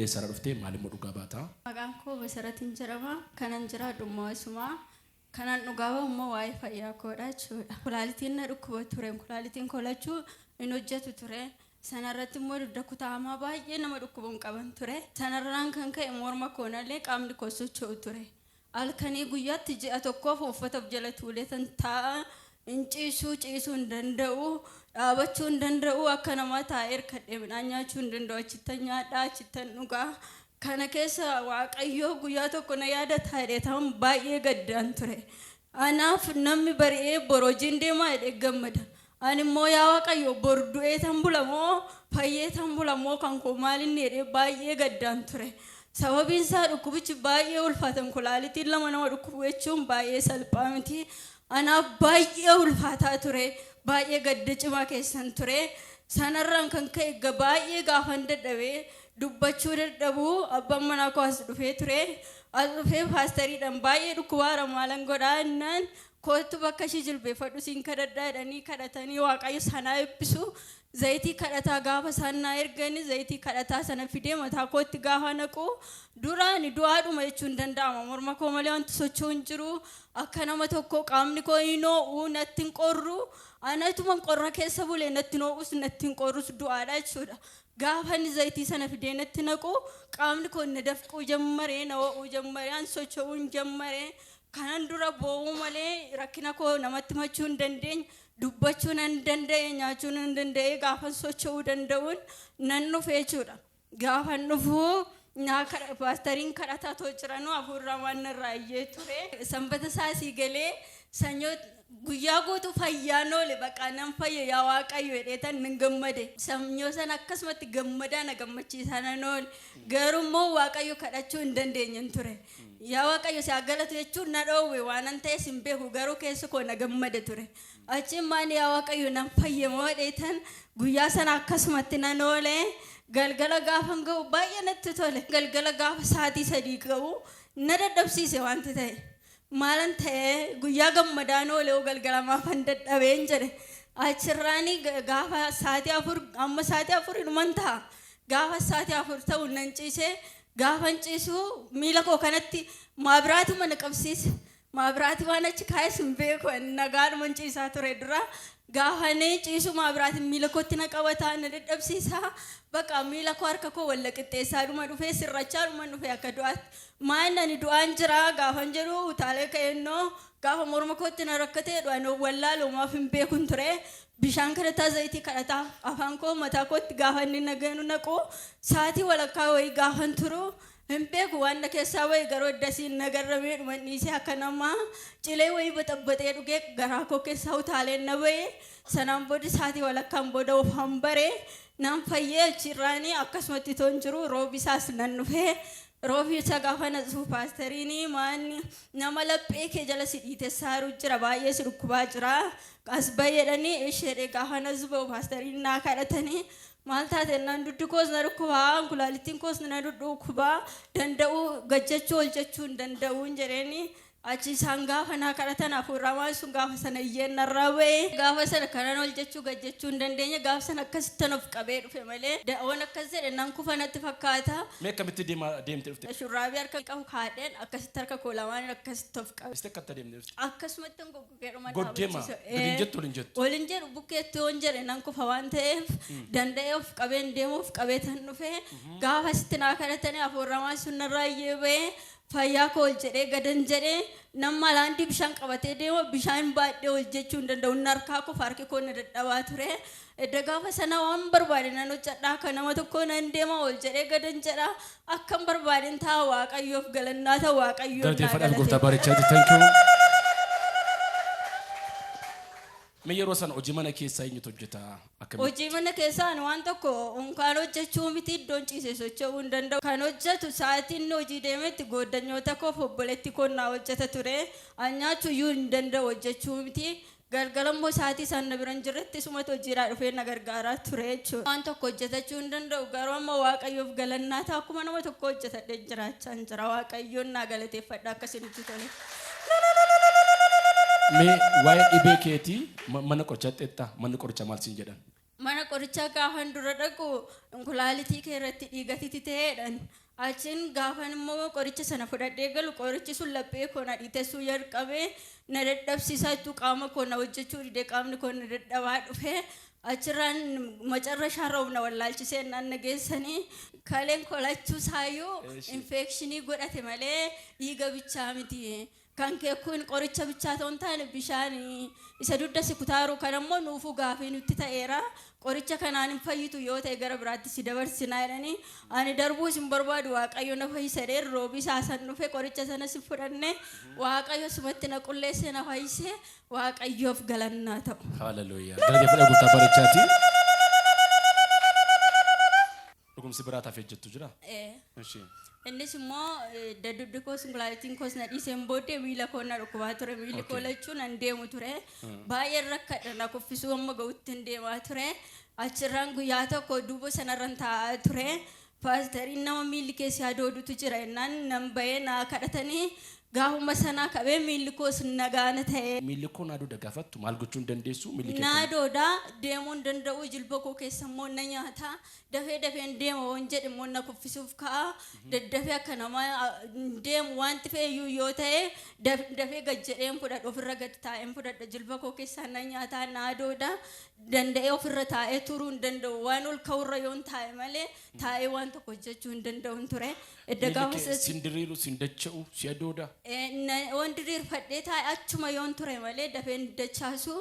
eessara dhuftee maaliif dhugaa baata? Maqaan koo Basaratiin jedhama. Kanan jiraadhu Moosuma. Kanan dhugaa bahu waa'ee fayyaa koodha jechuudha. Kulaalitiin na dhukkuba ture. Kulaalitiin kolachuu hin hojjetu ture. Sanarratti immoo dugda kutaamaa baay'ee nama dhukkubuun qaban ture. Sanarraan kan ka'e morma koonallee qaamni koo socho'u ture. Halkanii guyyaatti ji'a tokkoof uffata jala tuulee tan taa'a. Ciisuu hin danda'u. Dhaabachuu hin danda'u. Akka namaa taa'ee hirkadhee midhaan nyaachuu hin danda'u. Achittan nyaadhaa, achittan dhugaa. Kana keessa waaqayyoo guyyaa tokko na yaadataa jedheetaan baay'ee gaddaan ture. Anaaf namni bari'ee borojiin deemaa jedhee gammada. Ani immoo yaa waaqayyo bor du'ee tan bulamoo fayyee tan bulamoo kan koo maalinni jedhee baay'ee gaddaan ture. Sababiin isaa dhukkubichi baay'ee ulfaatan kulaalitiin lama nama dhukkubu jechuun baay'ee salphaa miti. Anaaf baay'ee ulfaataa ture. Baay'ee gadda cimaa keessan ture. Sanarraan kan ka'e baay'ee gaafan dadhabee dubbachuu dadhabuu abbaan manaa koo as dhufee ture. As dhufee paastariidhaan baay'ee dhukkubaara maalan godhaa innaan kootu bakka ishii jilbeeffadhu siin kadhadhaa jedhanii kadhatanii waaqayyo sanaa eebbisu. Zayitii kadhataa gaafa sanaa erganii zayitii kadhataa sana fidee mataa kootti gaafa naqu duraan du'aadhuma jechuun danda'ama. Morma koo malee wanti socho'u hin jiru. Akka nama tokko qaamni koo hin ho'u natti hin qorru. Anatuman qorra keessa bulee natti ho'us natti hin qorrus du'aadha jechuudha. Gaafa inni zayitii sana fidee natti naqu qaamni koo na dafquu jammaree na ho'uu jammaree an socho'uu hin jammaree. Kanan dura boo'uu malee rakkina koo namatti himachuu hin dandeenye. Dubbachuu nan danda'e, nyaachuu nan danda'e, gaafa socho'uu danda'uun nan dhufe jechuudha. Gaafa dhufuu paastariin kadhataa too jiranuu hafuurraa waan narraa iyyee ture. Sanbata saasii galee sanyoo guyyaa guutuu fayyaan oole baqa nan fayya yaa waaqayyo jedheetan nan gammade. Sanyoo sana akkasumatti gammadaa na gammachiisaa nan oole. Garuu immoo waaqayyo kadhachuu hin dandeenye ture. Yaa waaqayyo si galatu jechuun na dhoowwe waan an ta'es hin beeku garuu keessa koo na gammade ture. Achiin maali yaa waaqayyo nan fayyamoo jedheetan guyyaa sana akkasumatti nan oole. Galgala gaafan ga'u baay'ee natti tole. Galgala gaafa sa'aatii 3 ga'u na dadhabsiise wanti ta'e. Maalan ta'e guyyaa gammadaan oole galgala maafan dadhabeen jedhe. Achirraani gaafa sa'aatii 4 amma sa'aatii 4 dhuman ta'a. Gaafa sa'aatii 4 ta'u nan ciise. Gaafan ciisu miila koo kanatti maabiraatuma na qabsiise. Maabiraati waan achi kaayes hin beeku nagaadhuma ciisaa ture dura. Gaafanii ciisu maabiraati miila kootti na qabataa na dadhabsiisaa. Baqa miila koo harka koo walla qixxeessaa dhuma dhufee sirrachaa dhuma dhufee akka du'aatti. Maan ani du'aan jira gaafan jedhu utaalee ka'ennoo gaafa morma kootti na rakkatee du'aan wallaalumaaf hin beekun ture. Bishaan kadhataa zayitii kadhataa afaan koo mataa kootti gaafa inni naganu naqu sa'aatii walakkaa wayii gaafan turu. Hin beeku waan na keessaa wayii garuu addasiin nagarramee dhuma dhiisee akka namaa cilee wayii baxabbaxee dhugee garaa koo keessaa utaaleen na ba'ee sanaan booda sa'aatii walakkaan booda ofaan baree nan fayyee achirraanii akkasumatti toon jiru roobisaas nan dhufee. Roobisa gaafa na dhufu paastariini maanni nama laphee kee jala si dhiite saaru jira baay'ee si dhukkubaa jira. As baay'eedhanii ishee gaafa na zuba paastariin naa kadhatanii. Maal taate nan duddu koos na dhukkubaa kulaalittiin koos na dhukkubaa danda'u gajjachuu hojjechuu hin danda'uun jedheeni achi isaan gaafa naa kadhatan hafuurraa waan sun gaafa sana iyyeen narraa ba'ee gaafa sana kanan hojjechuu gajjachuu hin dandeenye gaafa sana akkasittan of qabee dhufe malee waan akkas jedhe nan kufa natti fakkaata. Mee akkamitti deemte dhufte? Shurraabii harka qabu kaadheen akkasitti harka koo lamaan akkasitti of qabe. Istee akkatti deemte dhufte? Akkasumatti goggogee dhuma Goddeema waliin jettu waliin jettu? Waliin jedhu bukkeetti hoon jedhe nan kufa waan ta'eef danda'ee of qabeen deemuuf qabee tan dhufe gaafa sitti naa kadhatanii hafuurraa waan sun narraa iyyee ba'ee. Fayyaa koo ol jedhee gadan jedhee nama laandii bishaan qabatee deema bishaan baadhee ol jechuu hin danda'u harkaa koo harki koo na dadhabaa ture. Edda gaafa sana waan barbaade nan hojjedhaa akka nama tokko nan deema ol jedhee gadan jedha akkam barbaadeen ta'a waaqayyoof galannaa ta'a waaqayyoon naa galate. Yeroo sana hojii mana keessaa eenyutu hojjeta? Hojii mana keessaa waan tokko kan hojjechuu miti iddoon ciisee socho'uu hin danda'u. Kan hojjetu sa'aatiin hojii deemetti goddanyoota koo obboleetti koo naa hojjeta ture. Nyaachuu iyyuu hin danda'u hojjechuu miti. Galgala immoo sa'aatii isaan na biran jirretti sumatu hojiidhaa dhufee na gargaaraa ture jechuudha. Waan tokko hojjetachuu hin danda'u garuu amma waaqayyoof galannaa ta'a akkuma nama tokko hojjetadhee jiraachaa hin jira. Waaqayyoon naa galateeffadha akkasinitti tole. Mee waa'ee dhibee keetii mana qorichaatti etta manni qoricha maal siin jedhan? mana qorichaa gaafan dura dhaqu kulaalitii kee irratti dhiigatitti ta'eedhaan achiin gaafan immoo qoricha sana fudhadhee galu qorichi sun laphee koo na dhiitessuu jalqabee na dadhabsiisaa itti qaama koo na hojjechuu didee qaamni koo na dadhabaa dhufee achirraan macarrashaa roobna wallaalchisee naan nageessanii kaleen kolachuu saayyuu infekshinii godhate malee dhiiga bichaa miti. Kan kee kun qoricha bichaa ta'uun taane bishaan isa dudda si kutaaru kan ammoo nuufuu gaafii nutti ta'eera qoricha kanaan hin fayyitu yoo ta'e gara biraatti si dabarsinaa jedhanii ani darbuu sin barbaadu waaqayyo na fayyisadhee roobii saasan dhufe qoricha sana si fudhanne waaqayyo sumatti na qulleessee na fayyisee waaqayyoof galannaa ta'u. Hallelujah. Galateeffadha guddaa barichaati. Dhugumsi biraataaf ejjettu jira? Eshi. Innis immoo dadhabbii koos kulaalitiin koos na dhiiseen booddee miila koo na dhukkubaa ture miilli koo lachuun an deemu ture baay'ee rakkadha na kuffisuu amma ga'utti hin deemaa ture achirraan guyyaa tokko duuba sanarran taa'aa ture paastariin nama miilli keessi adoodutu jira jennaan nan bahee naa kadhatanii gaafuma sanaa qabee miilli koos nagaana ta'e. Miilli koo naadooda gaafattu maal gochuu hin dandeessu? Naadooda deemuu hin danda'u jilba koo keessa immoo na nyaata dafee dafeen deema waan jedhe immoo na kuffisuuf ka'a daddafee akka nama deemu wanti feeyyuu yoo ta'e dafee gad jedheen fudhadha ofirra gad taa'een fudhadha jilba koo keessaa na nyaata naadooda danda'ee ofirra taa'ee turuu hin danda'u waan ol ka'urra yoon taa'e malee taa'ee waan tokko hojjechuu hin danda'u ture. Edda gaafa sindiriiru sindacha'u si adooda. Waan diriirfadhee taa'e achuma yoon ture malee dafeen dachaasu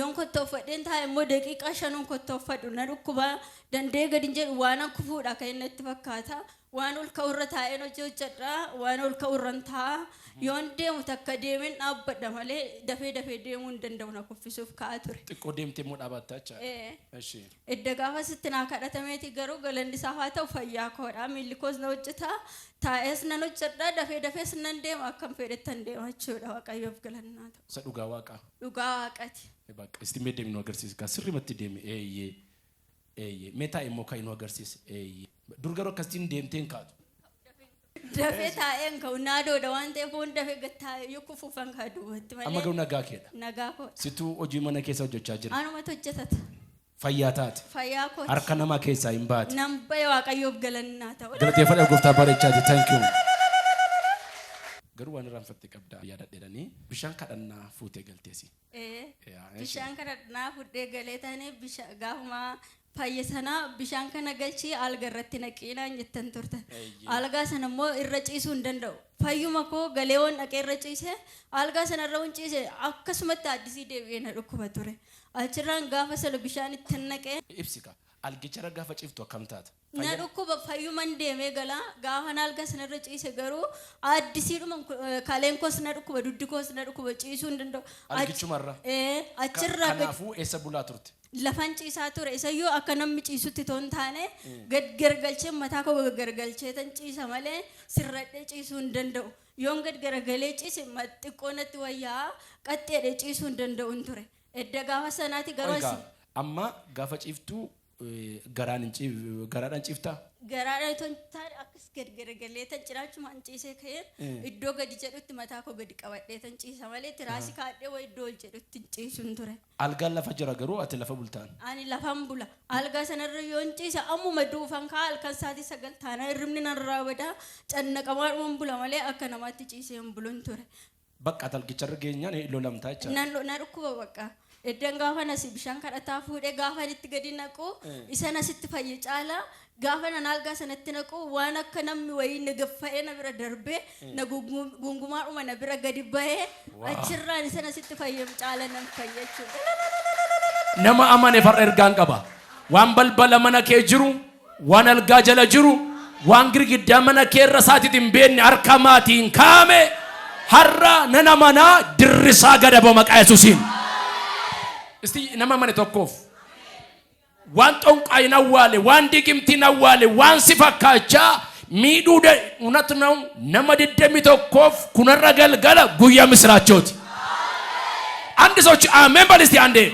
yoon kottooffadheen taa'e immoo daqiiqaa shanuun kottooffadhu na dhukkuba dandee gadi hin jedhu waan kufuudha kan inni itti fakkaata waan ol ka'urra taa'een hojii hojjedha waan ol ka'urran taa'a yoon deemu takka deemeen dhaabbadha malee dafee deemuu hin danda'u na kuffisuuf ka'aa ture. Xiqqoo deemtee moo dhaabbatta jecha? Edda gaafa sitti naa kadhatameeti garuu galanni isaa haa ta'u fayyaa koodha miilli koos na hojjeta taa'ees nan hojjedha dafees nan deema akkam fedhettan deema jechuudha waaqayyoof galannaa ta'u. Isa dhugaa waaqaa? Dhugaa waaqati. Isti mee deemnu agarsiisa sirrimatti deeme eeyyee meetaa immoo kan nu agarsiisa eeyyee dur garuu akkasiin deemteen kaatu. Dafee taa'een ka'u naadoodha waan ta'eef waan dafee gattaa'e yoo kufuufan kaaduu watti malee. Amma garuu nagaa keedha. Nagaa koo. Situu hojii mana keessa hojjechaa jira. Anumatu hojjetata. Fayyaa taate. Fayyaa kooti. Harka namaa keessaa hin baate. Nam bahe waaqayyoof galannaa ta'u. Galateeffadha gooftaa bareechaati thank you. Garuu waan irraanfattee qabdaa yaadadheedhanii bishaan kadhannaa fuutee galteesi. Bishaan kadhannaa fuudhee galee taane gaafuma fayyisana bishaan kana galchii alga irratti naqiinaan jettan turte. Algaa sana immoo irra ciisuu hin danda'u. Fayyuma koo galeewwan dhaqee irra ciise algaa sana irra ciise akkasumatti addisii deebi'ee na dhukkuba ture. Achirraan gaafa sana bishaan itti naqee. Ibsika algichara gaafa ciiftu akkam taata? Na dhukkuba fayyuman deemee gala gaafa algaa sana irra ciise garuu addisiidhuma kaleen koos na dhukkuba duddi koos na dhukkuba ciisuu hin danda'u. Algichumarra. Achirraa. Kanaafuu eessa bulaa turte? Lafan ciisaa ture isayyoo akka namni ciisutti toon taane gad garagalchee mataa koo garagalchee tan ciisa malee sirradhee ciisuu hin danda'u. Yoon gad garagalee ciise xiqqoo natti wayyaa qaxxeedhee ciisuu hin danda'u ture. Edda gaafa sanaati garuu asi. Amma gaafa ciiftuu garaadhaan ciiftaa? Garaadhaan toon taane akkas gad garagalee tan ciraachumaan ciisee ka'een iddoo gadi jedhutti mataa koo gadi qabadhee tan ciisa malee tiraasii kaadhee waa iddoo ol jedhutti ciisuun ture. Algaan lafa jira garuu ati lafa bultaan? Ani lafan bula. Algaa sanarra yoon ciisa ammuma duufan kaa halkan saatii 9 taana hirribni narraa badaa cannaqamaadhuman bula malee akka namaatti ciisee hin bulun ture. Bakka talgicharra geenyaan lolamtaa jecha? Na dhukkuba bakka. Eddan gaafa nasi bishaan kadhataa fuudhee gaafa itti gadi naqu isa nasitti fayye caala gaafa nan algaa sanatti naqu waan akka namni wayii na gaffa'ee na bira darbee na gungumaadhuma na bira gadi bahee achirraan isa nasitti fayye caala nan fayyachuudha. Nama amane farra ergaan qaba. Waan balbala mana kee jiru, waan algaa jala jiru, waan girgiddaa mana kee irra saatiitti hin beekne harka maatiin kaame har'a nana manaa dirrisaa gadaba maqaa Yesuusiin. Isti nama mane tokkoof waan xonqaayin awwaale waan digimtiin awwaale waan si fakkaachaa miidhuu unatnau nama 21 kunarra galgala guyyaa misraachooti. Andi sochi amen balisti ande.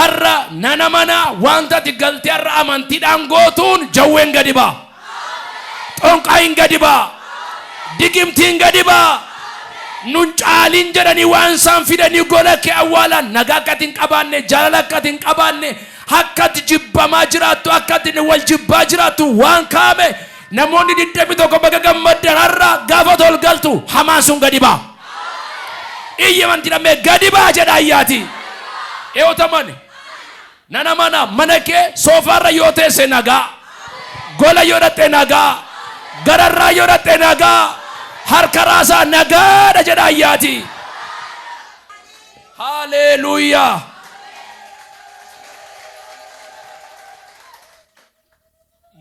Arra nana mana wanta tigalti arra amantiidhaan gootuun jawween gadi baa. Xonqaayin gadi baa. Digimtiin gadi baa. Nun caalin jedhanii waan isaan fidanii gola kee awwaalan nagaa akkatiin qabaanne jaalala akkatiin qabaanne akkati jibbamaa jiraattu akkati wal jibbaa jiraattu waan kaame namoonni 21 baga gammaddan har'a gaafa tol galtu hamaan sun gadi baa iyyaman jedhamee gadi baa jedha ayyaati eeyotamani nana mana kee soofaarra yoo teesse nagaa gola yoo dhatte nagaa gararraa yoo dhatte nagaa harka raasaa nagaadha jedha ayyaati haleluuyaa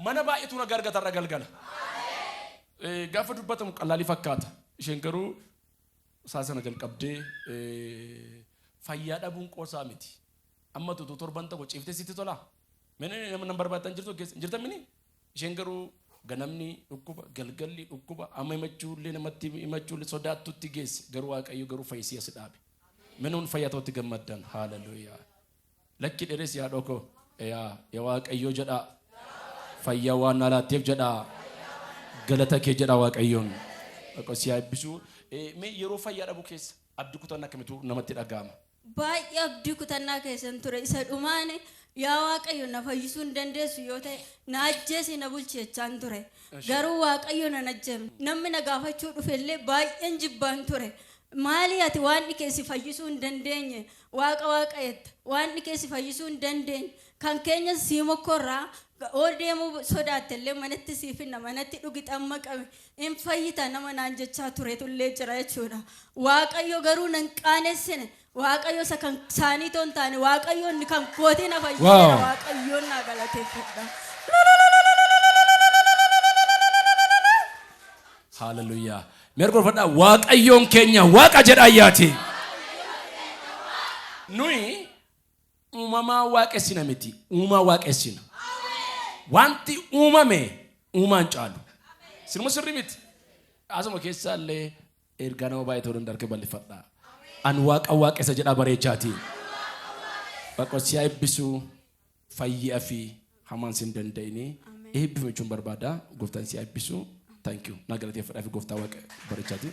mana baay'eetu na gargaarra galgala gaafa dubbatamu qalaalii fakkaata isheen garuu saasana jalqabdee fayyaa dhabuun qoosaa miti amma tu torban tokko ciiftee sitti tola mene nama barbaaddan jirta mini isheen garuu ganamni dhukkuba galgalli dhukkuba amma himachuullee namatti himachuullee sodaattutti geesse garuu waaqayyo garuu fayyisii as dhaabe menuun fayyatootti gammaddan haleluuyaa lakki dheeres yaa dhoko yaa waaqayyo jedha fayyaa waan alaatteef jedha galata kee jedha waaqayyoon akkasiyaa ebbisuu mee yeroo fayyaa dhabu keessa abdii kutannaa akkamitu namatti dhaga'ama baay'ee abdii kutannaa keessan ture isa dhumaane yaa waaqayyo na fayyisuu hin dandeessu yoo ta'e na ajjeesi na bulcheechaan ture garuu waaqayyo na ajjeem namni na gaafachuu dhufellee baay'een jibbaan ture maali ati waan dhikeessi fayyisuu hin dandeenye waaqayyetta waan dhikeessi fayyisuu hin dandeenye kan keenya siimokkorraa odeemu sodaattellee manatti siifinna manatti dhugixamma qabe in fayyita nama naan jechaa ture tullee jira jechuudha waaqayyo garuu nan qaanessine waaqayyo isa kan saanii toon taane waaqayyoon kan kootii na fayyisee waaqayyoon na galateeffadha haleluuyaa mergorfadha waaqayyoon keenya waaqa jedha ayyaati nuyi uumamaa waaqessina miti uumaa waaqessina wanti uumame uumaan caalu sirma sirri miti asuma keessaallee ergaa nama baay'ee ta'uu dandarke bal'ifadha an waaqa waaqessa jedha bareechaati baqosiyaa ebbisuu fayyaa fi hamaan sin danda'ini eebbifachuun barbaada gooftaan siyaa ebbisuu thank you na galateeffadhaa fi gooftaa waaqa bareechaati